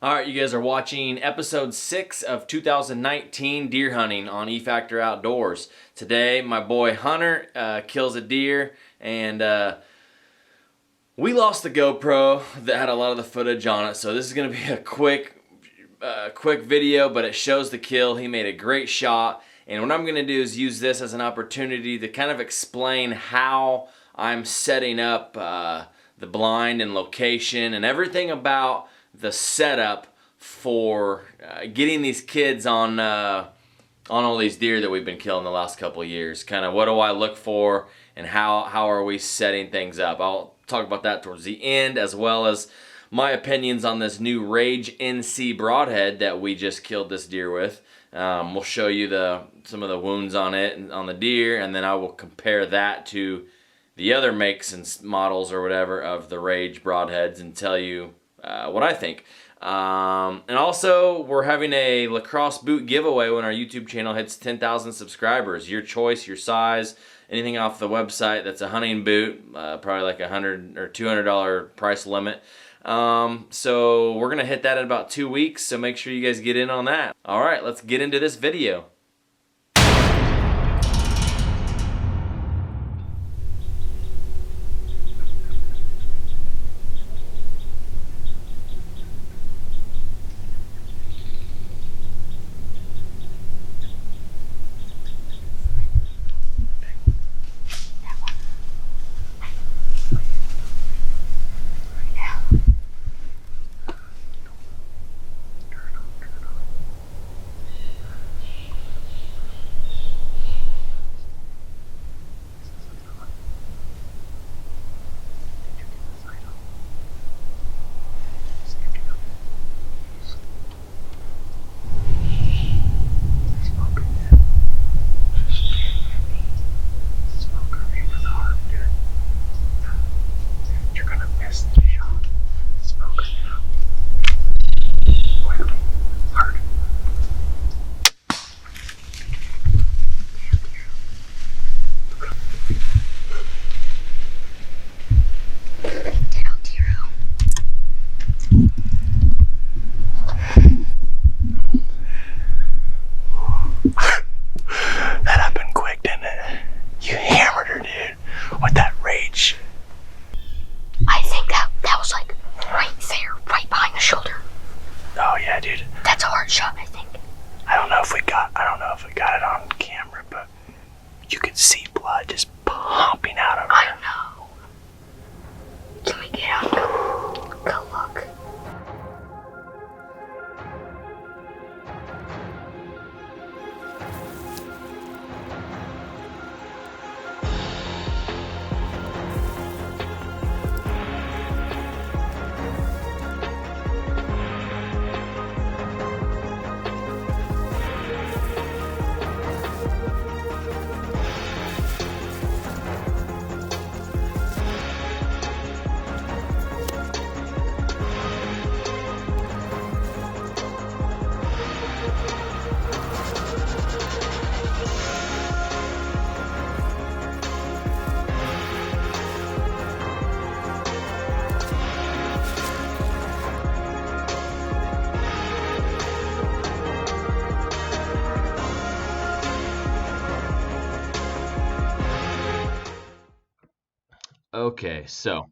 All right, you guys are watching episode 6 of 2019 deer hunting on E-Factor Outdoors. Today, my boy Hunter kills a deer, and we lost the GoPro that had a lot of the footage on it. So this is going to be a quick video, but it shows the kill. He made a great shot, and what I'm going to do is use this as an opportunity to kind of explain how I'm setting up the blind and location and everything about the setup for getting these kids on all these deer that we've been killing the last couple of years. Kind of what do I look for, and how are we setting things up. I'll talk about that towards the end, as well as my opinions on this new Rage NC Broadhead that we just killed this deer with. We'll show you some of the wounds on it and on the deer, and then I will compare that to the other makes and models or whatever of the Rage Broadheads and tell you what I think. And also, we're having a lacrosse boot giveaway when our YouTube channel hits 10,000 subscribers. Your choice, your size, anything off the website that's a hunting boot, probably like $100 or $200 price limit. So we're gonna hit that in about 2 weeks, so make sure you guys get in on that. All right, let's get into this video. Okay, so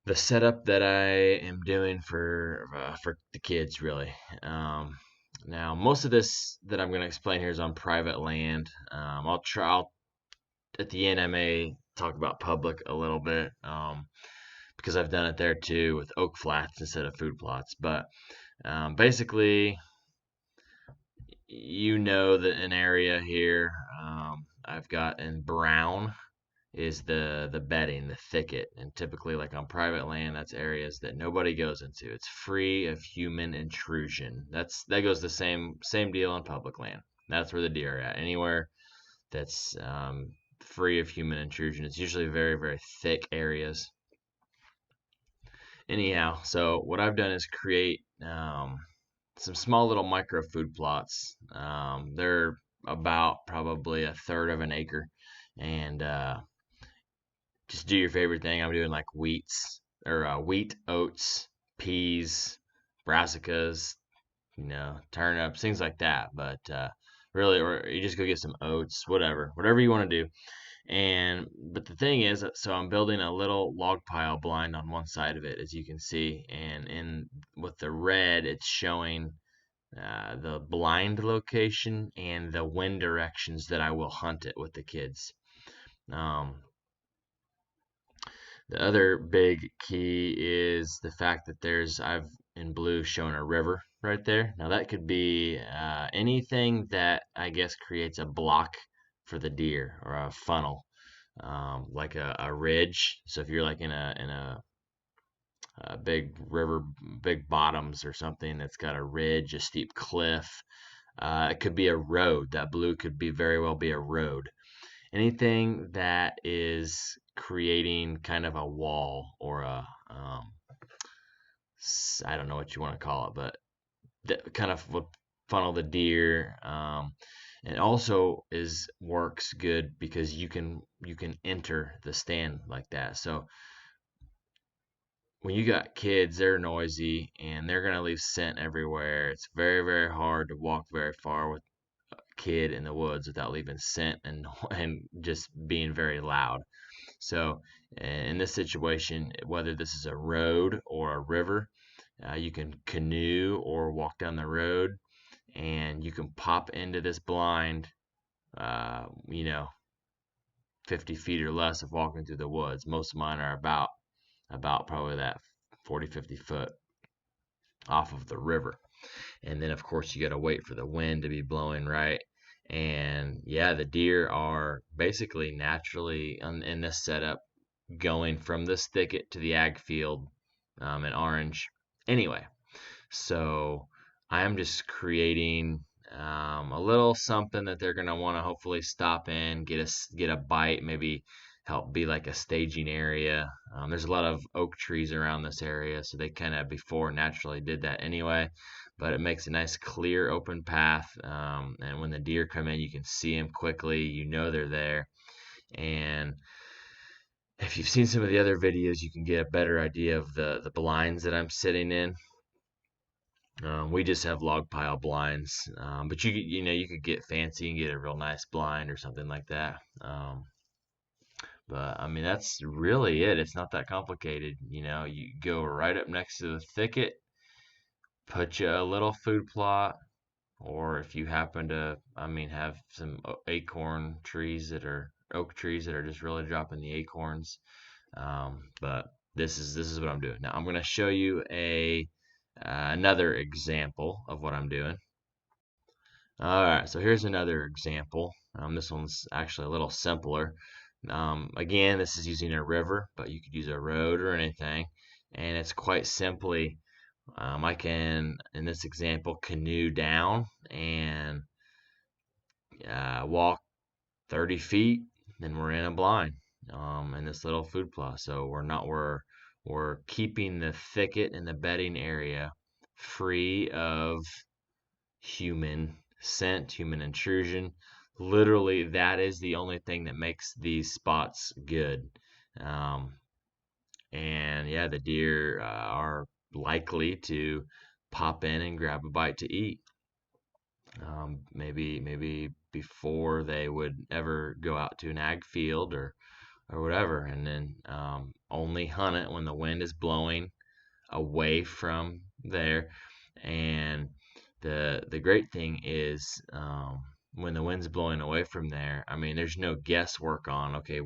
the setup that I am doing for the kids, really. Now, most of this that I'm going to explain here is on private land. I'll at the end I may talk about public a little bit, because I've done it there too with oak flats instead of food plots. But basically, you know that an area here I've got in brown is the bedding, the thicket, and typically, like on private land, that's areas that nobody goes into. It's free of human intrusion. That goes the same deal on public land. That's where the deer are at. Anywhere that's free of human intrusion. It's usually very, very thick areas. Anyhow, so what I've done is create some small little micro food plots. They're about probably a third of an acre, and just do your favorite thing. I'm doing like wheat, oats, peas, brassicas, turnips, things like that. But really, or you just go get some oats, whatever you want to do. But the thing is, so I'm building a little log pile blind on one side of it, as you can see, and with the red, it's showing the blind location and the wind directions that I will hunt it with the kids. Um, the other big key is the fact that I've in blue shown a river right there. Now that could be anything that I guess creates a block for the deer, or a funnel, like a ridge. So if you're like in a big river, big bottoms or something that's got a ridge, a steep cliff, it could be a road. That blue could be very well be a road. Anything that is creating kind of a wall, or I don't know what you want to call it, but that kind of would funnel the deer. And also works good because you can enter the stand like that. So when you got kids, they're noisy and they're gonna leave scent everywhere. It's very, very hard to walk very far with a kid in the woods without leaving scent and and just being very loud. So in this situation, whether this is a road or a river, you can canoe or walk down the road, and you can pop into this blind, uh, you know, 50 feet or less of walking through the woods. Most of mine are about probably that 40, 50 foot off of the river. And then, of course, you got to wait for the wind to be blowing right. And yeah, the deer are basically naturally in this setup going from this thicket to the ag field, in orange anyway. So I'm just creating a little something that they're gonna want to hopefully stop in, get a bite, maybe help be like a staging area. There's a lot of oak trees around this area, so they kind of before naturally did that anyway. But it makes a nice clear open path, and when the deer come in, you can see them quickly. You know they're there, and if you've seen some of the other videos, you can get a better idea of the blinds that I'm sitting in. We just have log pile blinds, but you could get fancy and get a real nice blind or something like that. But I mean, that's really it. It's not that complicated. You go right up next to the thicket, put you a little food plot, or if you happen to, I mean, have some acorn trees that are oak trees that are just really dropping the acorns. But this is what I'm doing. Now I'm going to show you another example of what I'm doing. All right, so here's another example. This one's actually a little simpler. Again, this is using a river, but you could use a road or anything. And it's quite simply, I can, in this example, canoe down and walk 30 feet, then we're in a blind, in this little food plot. So we're keeping the thicket and the bedding area free of human scent, human intrusion. Literally, that is the only thing that makes these spots good. Um, and yeah, the deer are likely to pop in and grab a bite to eat. Maybe before they would ever go out to an ag field or whatever, and then only hunt it when the wind is blowing away from there. And the great thing is, when the wind's blowing away from there, I mean, there's no guesswork on, okay,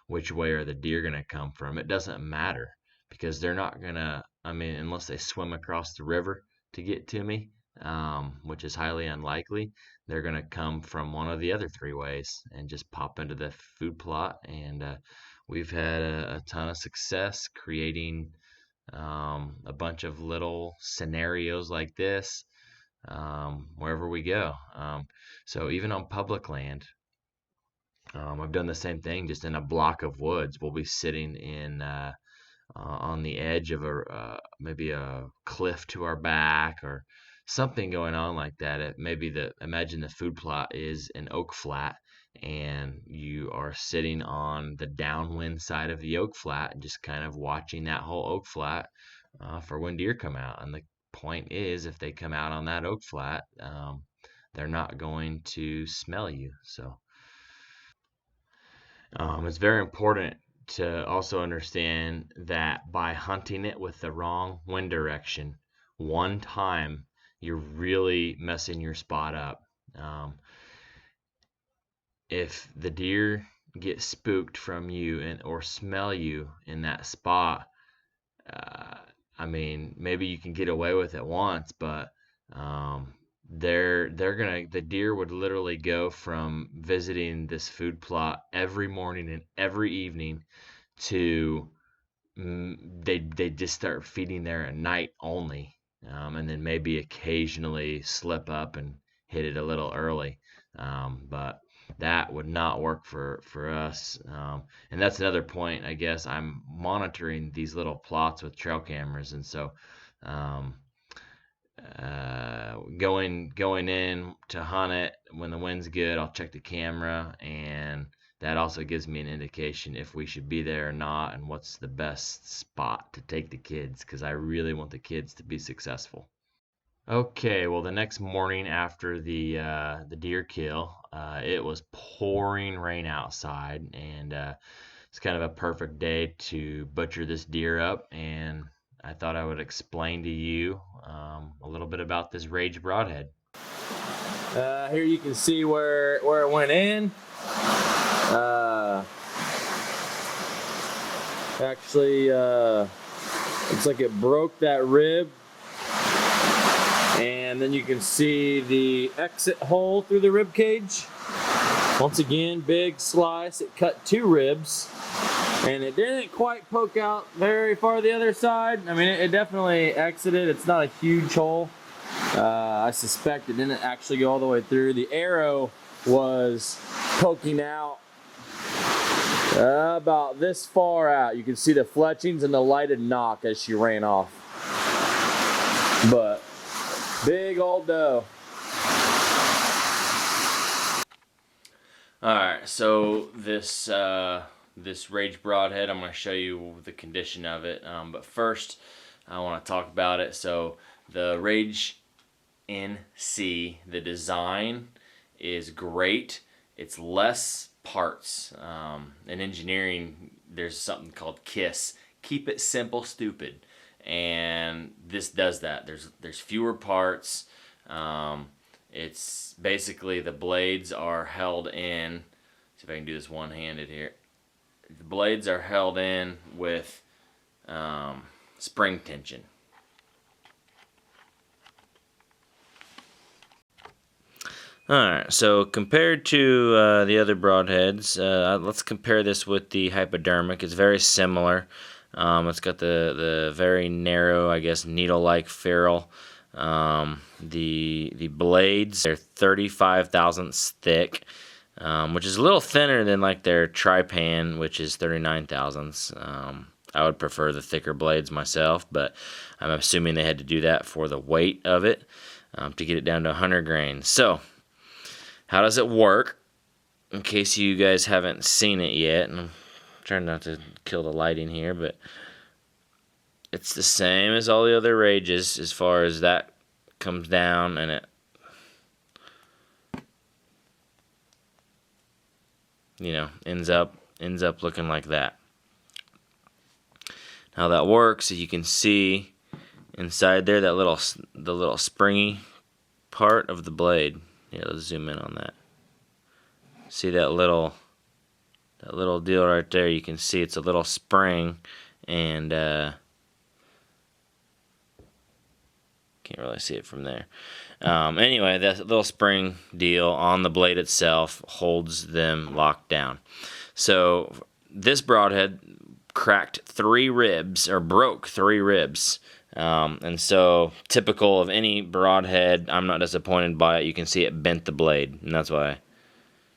which way are the deer going to come from. It doesn't matter, because they're not going to, I mean, unless they swim across the river to get to me, which is highly unlikely, they're going to come from one of the other three ways and just pop into the food plot. And we've had a ton of success creating a bunch of little scenarios like this, wherever we go. So even on public land, I've done the same thing, just in a block of woods. We'll be sitting on the edge of maybe a cliff to our back, or something going on like that. Imagine the food plot is an oak flat, and you are sitting on the downwind side of the oak flat, just kind of watching that whole oak flat for when deer come out. And the point is, if they come out on that oak flat, they're not going to smell you. So it's very important to also understand that by hunting it with the wrong wind direction one time, you're really messing your spot up. If the deer get spooked from you or smell you in that spot, uh, I mean, maybe you can get away with it once, but the deer would literally go from visiting this food plot every morning and every evening to they just start feeding there at night only, and then maybe occasionally slip up and hit it a little early, but that would not work for us. And that's another point. I guess I'm monitoring these little plots with trail cameras, and so um, going in to hunt it when the wind's good, I'll check the camera, and that also gives me an indication if we should be there or not, and what's the best spot to take the kids, because I really want the kids to be successful. Okay, well, the next morning after the deer kill, it was pouring rain outside, and it's kind of a perfect day to butcher this deer up. And I thought I would explain to you a little bit about this Rage Broadhead. Here you can see where it went in. Actually, looks like it broke that rib. And then you can see the exit hole through the rib cage. Once again, big slice. It cut 2 ribs, and it didn't quite poke out very far the other side. I mean, it definitely exited. It's not a huge hole. I suspect it didn't actually go all the way through. The arrow was poking out about this far out. You can see the fletchings and the lighted knock as she ran off. But big old doe. Alright, so this Rage Broadhead, I'm going to show you the condition of it. But first, I want to talk about it. So the Rage NC, the design is great. It's less parts. In engineering, there's something called KISS. Keep it simple, stupid. And this does that. There's fewer parts. It's basically the blades are held in. See if I can do this one-handed here. The blades are held in with spring tension. Alright, so compared to the other broadheads, let's compare this with the hypodermic. It's very similar. It's got the very narrow, I guess, needle-like ferrule. The blades are 35 thousandths thick, which is a little thinner than like their Trypan, which is 39 thousandths. I would prefer the thicker blades myself, but I'm assuming they had to do that for the weight of it, to get it down to 100 grains. So, how does it work? In case you guys haven't seen it yet, and I'm trying not to kill the lighting here, but it's the same as all the other Rages as far as that comes down, and it, you know, ends up looking like that. How that works is you can see inside there the little springy part of the blade. Here, let's zoom in on that. See that little deal right there? You can see it's a little spring, and can't really see it from there. Anyway, that little spring deal on the blade itself holds them locked down. So this broadhead cracked 3 ribs, or broke 3 ribs. And so, typical of any broadhead, I'm not disappointed by it. You can see it bent the blade, and that's why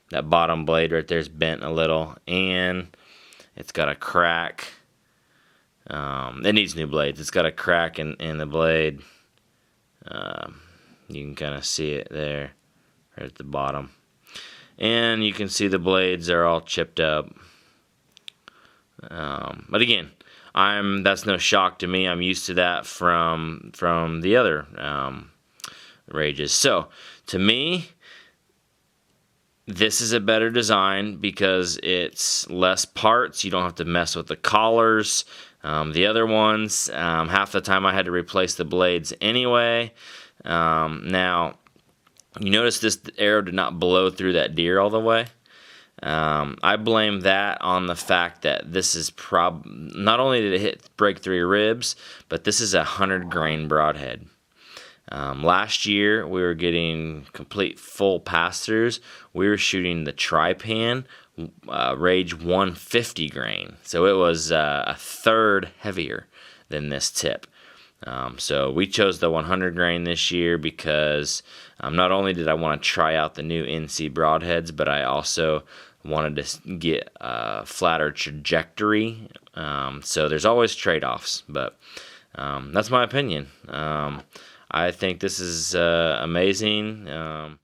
that bottom blade right there is bent a little, and it's got a crack. It needs new blades. It's got a crack in the blade. You can kind of see it there, right at the bottom. And you can see the blades are all chipped up. But again, that's no shock to me. I'm used to that from the other Rages. So to me, this is a better design because it's less parts. You don't have to mess with the collars. The other ones, half the time I had to replace the blades anyway. Now, you notice this arrow did not blow through that deer all the way. I blame that on the fact that this is not only did it break 3 ribs, but this is a 100 grain broadhead. Last year we were getting complete full pass-throughs. We were shooting the Tri-Pan Rage 150 grain, so it was a third heavier than this tip. So we chose the 100 grain this year because not only did I want to try out the new NC broadheads, but I also wanted to get a flatter trajectory. So there's always trade-offs, but that's my opinion. I think this is amazing.